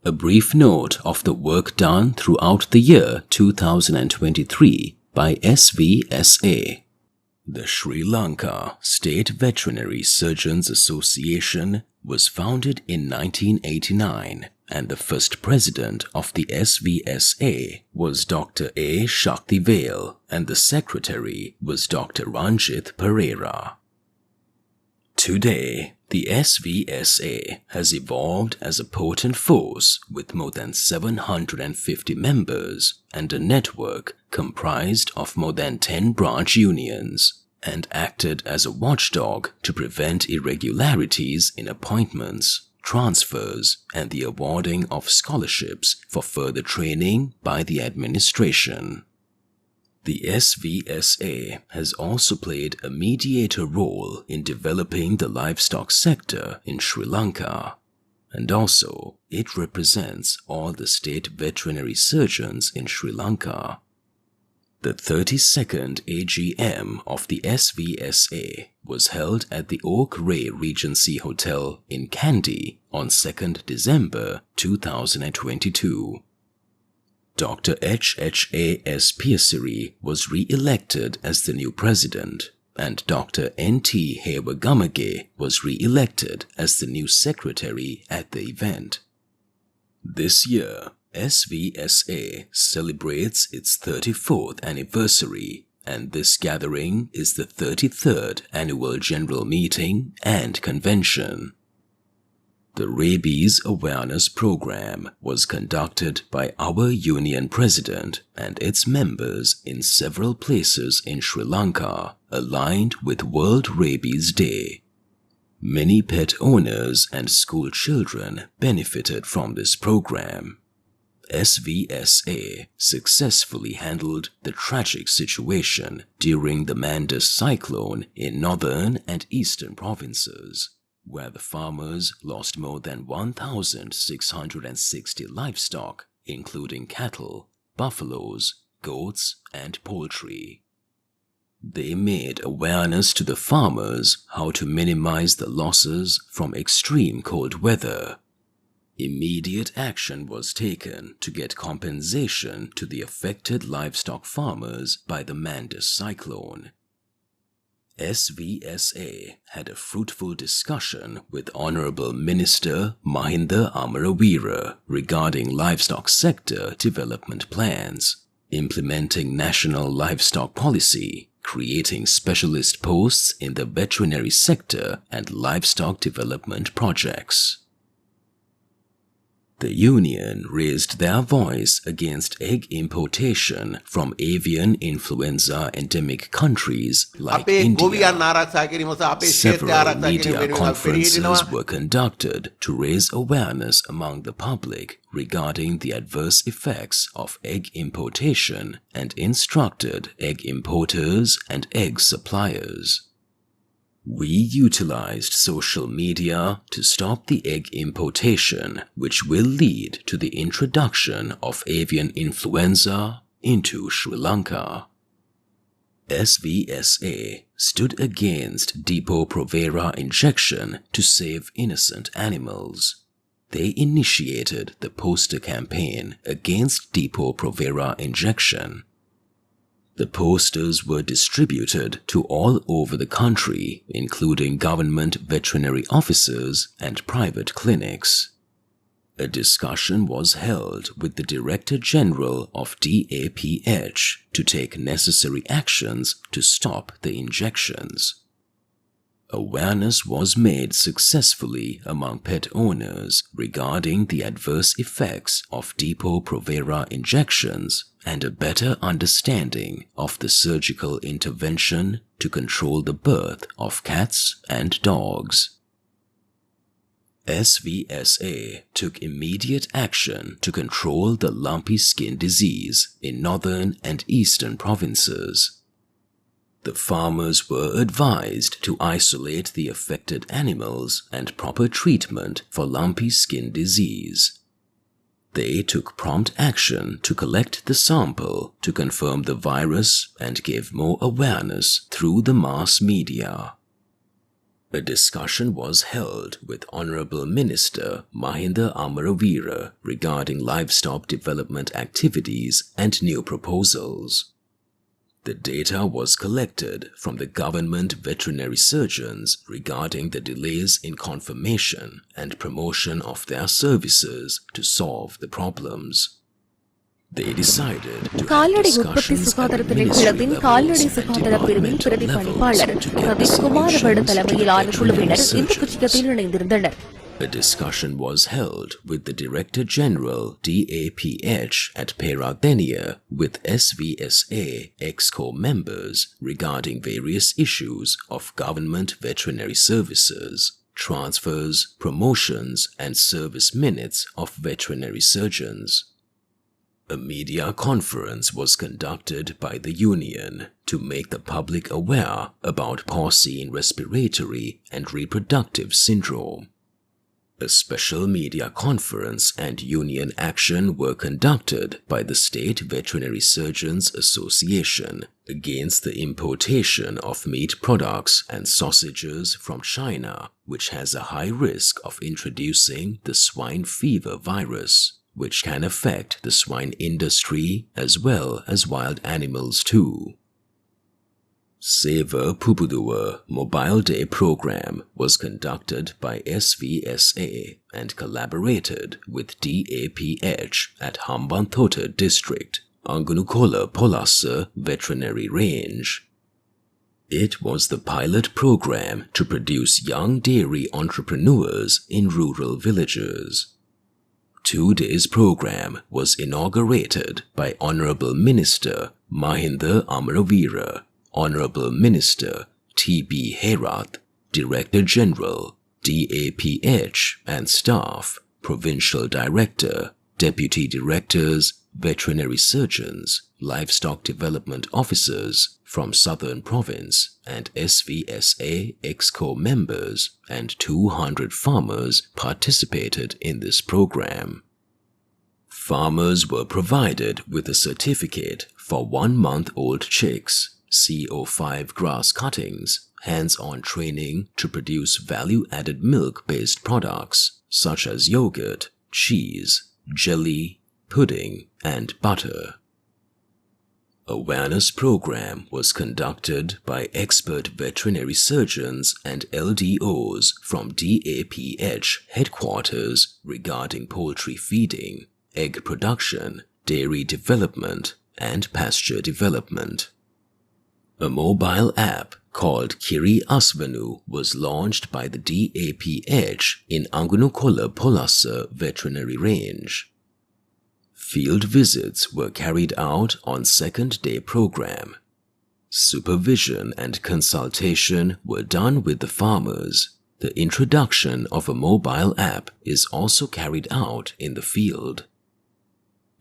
A brief note of the work done throughout the year 2023 by SVSA. The Sri Lanka State Veterinary Surgeons Association was founded in 1989, and the first president of the SVSA was Dr. 𝘍𝙍𝙠𝙖, and the secretary was Dr. Ranjit Pereira. Today, the SVSA has evolved as a potent force with more than 750 members and a network comprised of more than 10 branch unions, and acted as a watchdog to prevent irregularities in appointments, transfers, and the awarding of scholarships for further training by the administration. The SVSA has also played a mediator role in developing the livestock sector in Sri Lanka, and also it represents all the state veterinary surgeons in Sri Lanka. The 32nd AGM of the SVSA was held at the Oak-Ray Regency Hotel in Kandy on 2nd December 2022. Dr. 𝘍𝙍𝙬𝙍 was re-elected as the new president, and Dr. 𝑛𝑡𝘍𝙍𝙍𝙀 was re-elected as the new secretary at the event. This year, SVSA celebrates its 34th anniversary, and this gathering is the 33rd annual general meeting and convention. The Rabies Awareness Program was conducted by our union president and its members in several places in Sri Lanka, aligned with World Rabies Day. Many pet owners and school children benefited from this program. SVSA successfully handled the tragic situation during the Mandus cyclone in northern and eastern provinces, where the farmers lost more than 1,660 livestock, including cattle, buffaloes, goats, and poultry. They made awareness to the farmers how to minimize the losses from extreme cold weather. Immediate action was taken to get compensation to the affected livestock farmers by the Mandus cyclone. SVSA had a fruitful discussion with Honorable Minister Mahinda Amaravira regarding livestock sector development plans, implementing national livestock policy, creating specialist posts in the veterinary sector, and livestock development projects. The union raised their voice against egg importation from avian influenza endemic countries like India. Several media conferences were conducted to raise awareness among the public regarding the adverse effects of egg importation and instructed egg importers and egg suppliers. We utilized social media to stop the egg importation, which will lead to the introduction of avian influenza into Sri Lanka. SVSA stood against Depo-Provera injection to save innocent animals. They initiated the poster campaign against Depo-Provera injection. The posters were distributed to all over the country, including government veterinary offices and private clinics. A discussion was held with the Director General of DAPH to take necessary actions to stop the injections. Awareness was made successfully among pet owners regarding the adverse effects of Depo-Provera injections and a better understanding of the surgical intervention to control the birth of cats and dogs. SVSA took immediate action to control the lumpy skin disease in northern and eastern provinces. The farmers were advised to isolate the affected animals and proper treatment for lumpy skin disease. They took prompt action to collect the sample to confirm the virus and gave more awareness through the mass media. A discussion was held with Honorable Minister Mahinda Amaravira regarding livestock development activities and new proposals. The data was collected from the government veterinary surgeons regarding the delays in confirmation and promotion of their services to solve the problems. They decided to have discussions at the ministry levels and departmental levels to get the solutions to the veterinary surgeons. A discussion was held with the Director General 𝙒𝙊𝙍𝙍 at Peradeniya with SVSA ExCo members regarding various issues of government veterinary services, transfers, promotions, and service minutes of veterinary surgeons. A media conference was conducted by the union to make the public aware about porcine respiratory and reproductive syndrome. A special media conference and union action were conducted by the State Veterinary Surgeons Association against the importation of meat products and sausages from China, which has a high risk of introducing the swine fever virus, which can affect the swine industry as well as wild animals too. 𝙒𝙊𝙍𝙁 Mobile Day Program was conducted by SVSA and collaborated with 𝙒𝙊𝙍𝙍 at Hambantota District, 𝙒𝙊𝙍𝙍𝙍 Veterinary Range. It was the pilot program to produce young dairy entrepreneurs in rural villages. 2 days program was inaugurated by Honorable Minister Mahinda Amaravira, Honorable Minister T.B. Herath, Director General 𝙒𝙊𝙍𝙍 and staff, Provincial Director, Deputy Directors, Veterinary Surgeons, Livestock Development Officers from Southern Province, and SVSA ExCo members and 200 farmers participated in this program. Farmers were provided with a certificate for 1-month-old chicks, CO5 grass cuttings, hands-on training to produce value-added milk-based products such as yogurt, cheese, jelly, pudding, and butter. Awareness program was conducted by expert veterinary surgeons and LDOs from 𝙒𝙊𝙍𝙍 headquarters regarding poultry feeding, egg production, dairy development, and pasture development. A mobile app called Kiri Asvanu was launched by the 𝙒𝙊𝙍𝙍 in 𝙒𝙊𝙍𝙍𝙍 Veterinary Range. Field visits were carried out on 2nd day program. Supervision and consultation were done with the farmers. The introduction of a mobile app is also carried out in the field.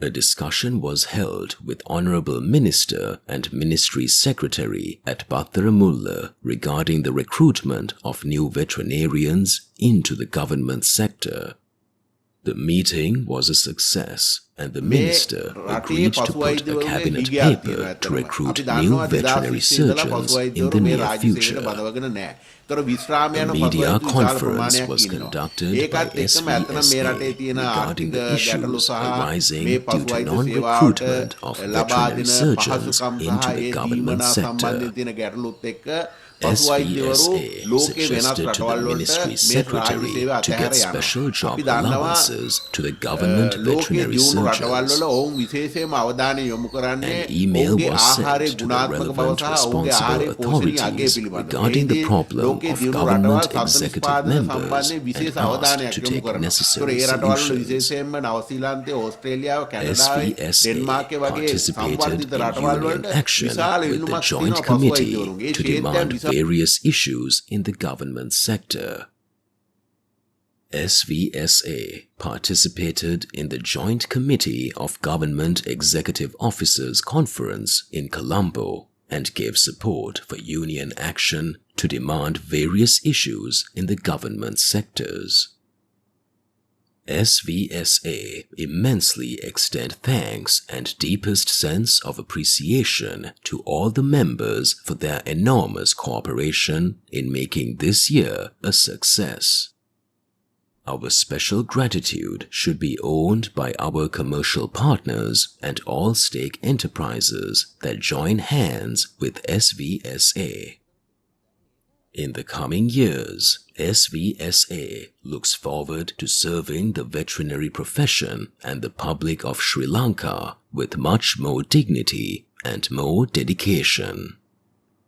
A discussion was held with Honorable Minister and Ministry Secretary at Battaramulla regarding the recruitment of new veterinarians into the government sector. The meeting was a success, and the minister agreed to put a cabinet paper to recruit new veterinary surgeons in the near future. A media conference was conducted by SVSA regarding the issues arising due to non-recruitment of veterinary surgeons into the government sector. SVSA suggested to the Ministry Secretary to get special job allowances to the government veterinary surgeons. An email was sent to the relevant responsible authorities regarding the problem of government executive members and asked to take necessary solutions. SVSA participated in union action with the Joint Committee to demand various issues in the government sector. SVSA participated in the Joint Committee of Government Executive Officers Conference in Colombo and gave support for union action to demand various issues in the government sectors. SVSA immensely extend thanks and deepest sense of appreciation to all the members for their enormous cooperation in making this year a success. Our special gratitude should be owned by our commercial partners and all stake enterprises that join hands with SVSA. In the coming years, SVSA looks forward to serving the veterinary profession and the public of Sri Lanka with much more dignity and more dedication.